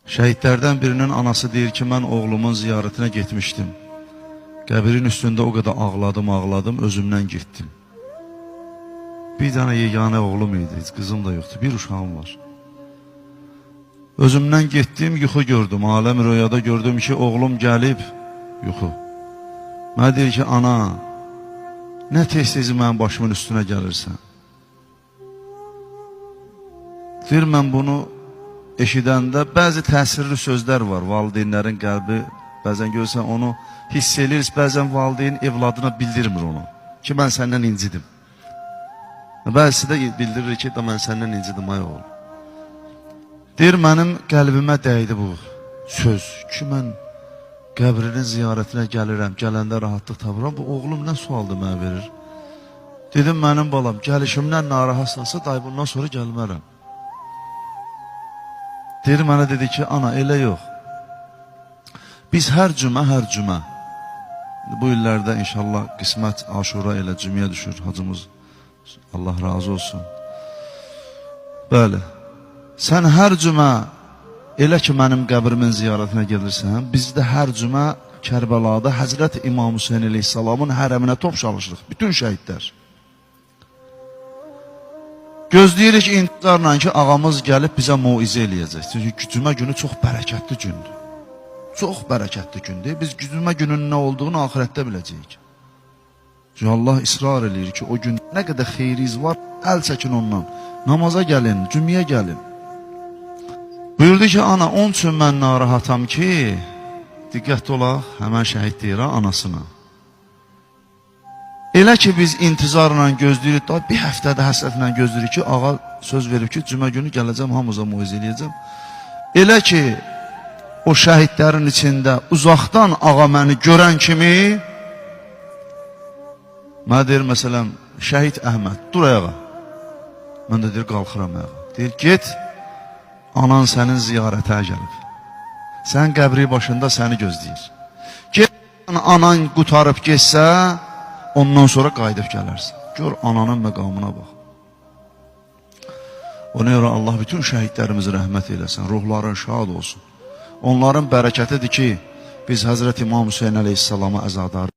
Şəhidlərdən birinin anası deyir ki, mən oğlumun ziyarətinə getmişdim. Qəbrin üstündə o qədər ağladım, özümdən getdim. Bir dənə yeganə oğlum idi, qızım da yoxdur, bir uşağım var. Özümdən getdim, yuxu gördüm, aləm rüyada gördüm ki, oğlum gəlib, yuxu. Mənə deyir ki, ana, nə tez-tez mənim başımın üstünə gəlirsən? Deyir, mən bunu eşidəndə bəzi təsirli sözlər var, valideynlərin qəlbi, bəzən görürsən onu hiss edilir, bəzən valideyn evladına bildirmir onu, ki, mən səndən incidim. Bəzisi də bildirir ki, mən səndən incidim, ay oğul. Deyir, mənim qəlbimə dəydi bu söz ki, mən qəbrinin ziyarətinə gəlirəm, gələndə rahatlıq tapıram, bu oğlum nə sualdır mənə verir? Dedim, mənim balam, gəlişimdən narahatsınsa, day bundan sonra gəlmərəm. Deyir, mənə dedi ki, ana, elə yox. Biz hər cümə, bu illərdə inşallah qismət Aşura elə cümüyə düşür, hacımız, Allah razı olsun. Bəli, sən hər cümə, elə ki, mənim qəbrimin ziyarətinə gelirsən, bizdə hər cümə Kərbəlada Həzrət İmam Hüseyin əleyhissalamın hərəminə top çalışırıq, bütün şəhidlər. Gözləyirik intizarla ki, ağamız gəlib bizə muizə eləyəcək. Çünki cümə günü çox bərəkətli gündür. Çox bərəkətli gündür. Biz cümə gününün nə olduğunu ahirətdə biləcəyik. Çünki Allah israr edir ki, o gün nə qədər xeyriz var, əl çəkin ondan. Namaza gəlin, cümüyə gəlin. Buyurdu ki, ana, onun üçün mən narahatam ki, diqqətli olaq, həmən şəhid deyir anasına. Elə ki, biz intizarla gözləyirik, daha bir həftədə həsrətlə gözləyirik ki, ağa söz verib ki, cümə günü gələcəm, hamıza muizə eləyəcəm. Elə ki, o şəhidlərin içində uzaqdan ağa məni görən kimi, mənə deyir, məsələn, şəhid Əhməd, dur ayağa. Mən də deyir, qalxıram ayağa. Deyir, get, anan sənin ziyarətə gəlib. Sən qəbri başında səni gözləyir. Get, anan qutarıb getsə, ondan sonra qayıdıb gələrsən. Gör, ananın məqamına bax. Ona görə Allah bütün şəhidlərimizi rəhmət eləsin, ruhların şad olsun. Onların bərəkətidir ki, biz Həzrət İmam Hüseyin əleyhissalama əzadarıq.